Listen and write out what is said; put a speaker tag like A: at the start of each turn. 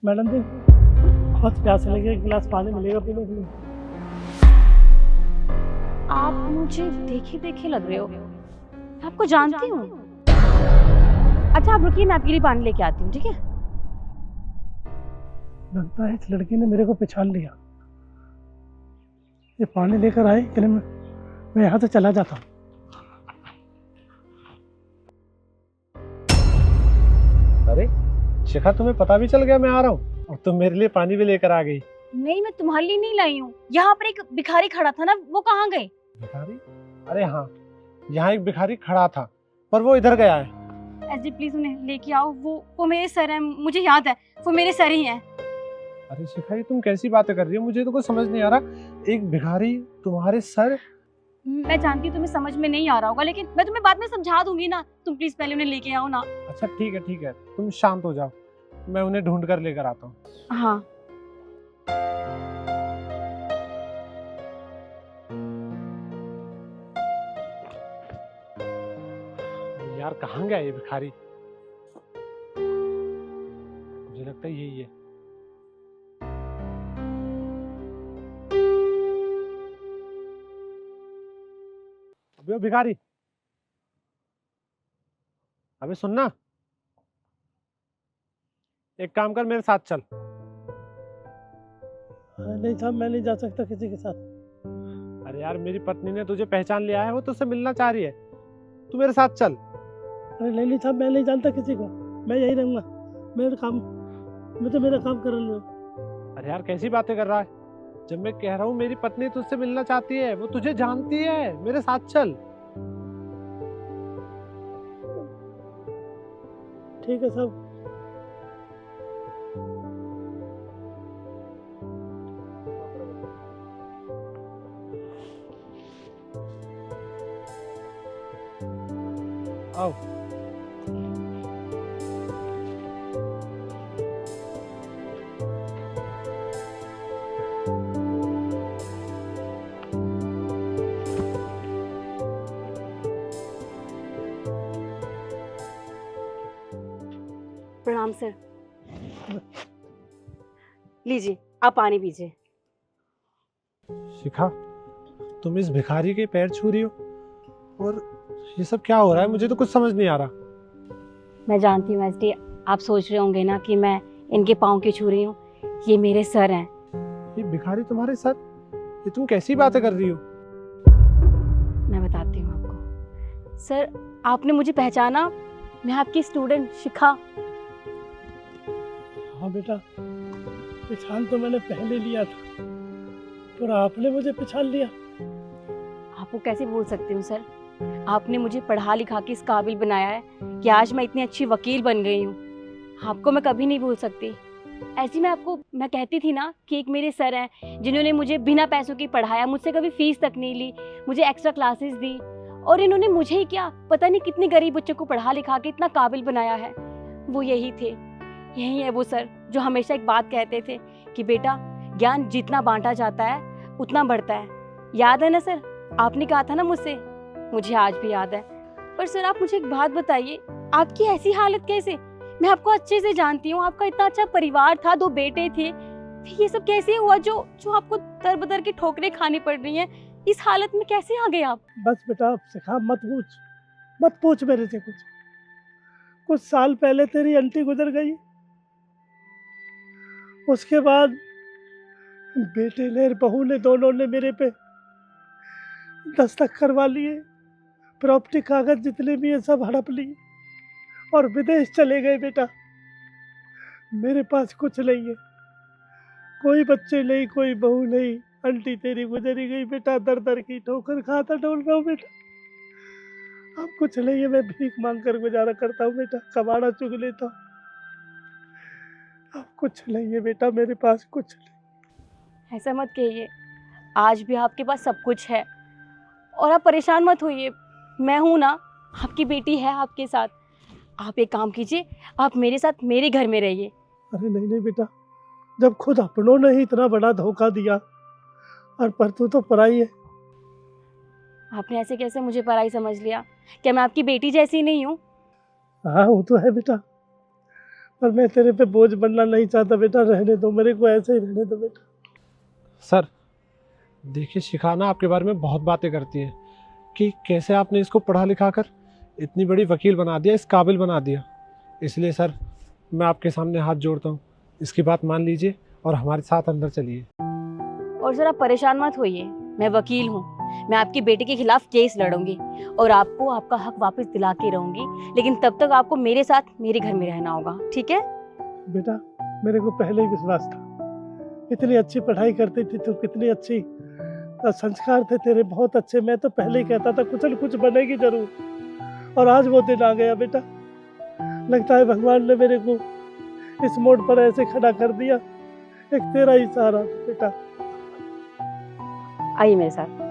A: Madam जी बहुत प्यास लगी, एक गिलास पानी मिलेगा पीने के लिए?
B: आप मुझे देखे लग रहे हो, मैं आपको जानती हूँ। अच्छा आप रुकिए, मैं आपके लिए पानी लेके आती हूँ, ठीक है?
A: लगता है इस लड़की ने मेरे को पहचान लिया। ये पानी लेकर आए कि मैं यहाँ से चला जाता हूँ।
C: अरे शिखा, तुम्हें पता भी चल गया मैं आ रहा हूँ और तुम मेरे लिए पानी भी लेकर आ गई।
B: नहीं, मैं तुम्हारे लिए नहीं लाई हूँ। यहाँ पर एक भिखारी खड़ा था ना, वो कहाँ गए?
C: भिखारी? अरे हाँ, यहाँ एक भिखारी खड़ा था पर वो इधर गया है।
B: जी प्लीज उन्हें लेके आओ, वो मेरे सर हैं, मुझे याद है वो मेरे सर ही हैं।
C: अरे शिखा, ये तुम कैसी बातें कर रही हो? मुझे तो कुछ समझ नहीं आ रहा। एक भिखारी तुम्हारे सर?
B: मैं जानती हूँ तुम्हें समझ में नहीं आ रहा होगा, लेकिन मैं तुम्हें बाद में समझा दूंगी ना। तुम प्लीज पहले उन्हें लेके आओ ना।
C: अच्छा ठीक है, तुम शांत हो जाओ, मैं उन्हें ढूंढ कर लेकर आता हूँ।
B: हाँ
C: यार कहाँ गया ये भिखारी? मुझे लगता है यही है। अबे ओ भिखारी, अबे सुनना, एक काम कर, मेरे साथ चल।
A: नहीं साहब, मैं नहीं जा सकता किसी के साथ।
C: अरे यार, मेरी पत्नी ने तुझे पहचान लिया है, वो तुझसे मिलना चाह रही है, तू मेरे साथ चल।
A: अरे नहीं साहब, मैं नहीं जानता किसी को, मैं यही रहूँगा। मेरा काम कर लो।
C: अरे यार कैसी बातें कर रहा है? जब मैं कह रहा हूँ मेरी पत्नी तुझसे मिलना चाहती है, वो तुझे जानती है, मेरे साथ चल।
A: ठीक है साहब।
C: आओ।
B: प्रणाम सर। लीजिए आप पानी पीजिए।
C: शिखा, तुम इस भिखारी के पैर छू रही हो और ये सब क्या हो रहा है? मुझे तो कुछ समझ नहीं आ रहा।
B: मैं जानती हूँ एसडी, आप सोच रहे होंगे ना कि मैं इनके पाँव क्यों छू रही हूँ। ये मेरे सर हैं।
C: ये भिखारी तुम्हारे साथ? ये तुम कैसी बातें कर रही हो?
B: मैं बताती हूँ आपको। सर आपने मुझे पहचाना, मैं आपकी स्टूडेंट शिखा।
A: हाँ बेटा, पहचान तो मैंने पहले लिया था, पर आपने मुझे पहचान लिया।
B: आपको कैसे भूल सकती हूँ सर? आपने मुझे पढ़ा लिखा के इस काबिल बनाया है कि आज मैं इतनी अच्छी वकील बन गई हूँ। आपको मैं कभी नहीं भूल सकती। ऐसी मैं कहती थी ना कि एक मेरे सर हैं जिन्होंने मुझे बिना पैसों की पढ़ाया, मुझसे कभी फीस तक नहीं ली, मुझे एक्स्ट्रा क्लासेस दी, और इन्होंने मुझे ही क्या पता नहीं कितने गरीब बच्चों को पढ़ा लिखा के इतना काबिल बनाया है। वो यही थे, यही है वो सर जो हमेशा एक बात कहते थे कि बेटा ज्ञान जितना बांटा जाता है उतना बढ़ता है। याद है ना सर, आपने कहा था ना मुझसे? मुझे आज भी याद है। पर सर आप मुझे एक बात बताइए, आपकी ऐसी हालत कैसे? मैं आपको अच्छे से जानती हूँ, आपका इतना अच्छा परिवार था, 2 बेटे थे, फिर ये सब कैसे हुआ जो आपको दर बदर की ठोकरें खानी पड़ रही हैं? इस हालत में कैसे आ गए आप?
A: बस बेटा शिखा, मत पूछ मेरे से कुछ साल पहले तेरी आंटी गुजर गई, उसके बाद बेटे ने बहू ने दोनों ने मेरे पे दस्तखत करवा लिए, प्रॉपर्टी कागज जितने भी है सब हड़प लिए और विदेश चले गए। बेटा मेरे पास कुछ नहीं है, कोई बच्चे नहीं, कोई बहू नहीं, आंटी तेरी गुजरी गई। बेटा दर दर की ठोकर खाता डोल रहा हूँ बेटा, अब कुछ नहीं है, मैं भीख मांग कर गुजारा करता हूँ बेटा, कबाड़ा चुग लेता हूँ। अब कुछ नहीं है बेटा, मेरे पास कुछ नहीं।
B: ऐसा मत कहिए, आज भी आपके पास सब कुछ है और आप परेशान मत होइए। मैं हूं ना, आपकी बेटी है आपके साथ। आप एक काम कीजिए, आप मेरे साथ मेरे घर में रहिए।
A: अरे नहीं बेटा, जब खुद अपनों ने ही इतना बड़ा धोखा दिया और पर तू तो पराई है।
B: आपने ऐसे कैसे मुझे पराई समझ लिया? क्या मैं आपकी बेटी जैसी नहीं हूँ?
A: हाँ वो तो है बेटा, पर मैं तेरे पे बोझ बनना नहीं चाहता बेटा। रहने दो, मेरे को ऐसे ही रहने दो बेटा।
C: सर देखिए, शिखाना आपके बारे में बहुत बातें करती है कि कैसे आपने इसको पढ़ा लिखा कर इतनी बड़ी वकील बना दिया, इस काबिल बना दिया। इसलिए सर मैं आपके सामने हाथ जोड़ता हूँ, इसकी बात मान लीजिए और हमारे साथ अंदर चलिए।
B: और सर आप परेशान मत होइए, मैं वकील हूँ। मैं आपकी बेटी के खिलाफ केस लड़ूंगी और आपको आपका हक वापस दिला के रहूंगी, लेकिन तब तक आपको मेरे साथ मेरे घर में रहना होगा, ठीक है?
A: बेटा मेरे को पहले ही विश्वास था, इतनी अच्छी पढ़ाई करती थी तो कितनी अच्छी संस्कार थे तेरे, बहुत अच्छे। मैं तो पहले ही कहता था कुछ न कुछ बनेगी जरूर, और आज वो दिन आ गया बेटा। लगता है भगवान ने मेरे को इस मोड़ पर ऐसे खड़ा कर दिया, एक तेरा ही सहारा था बेटा।
B: आइए मेरे साथ।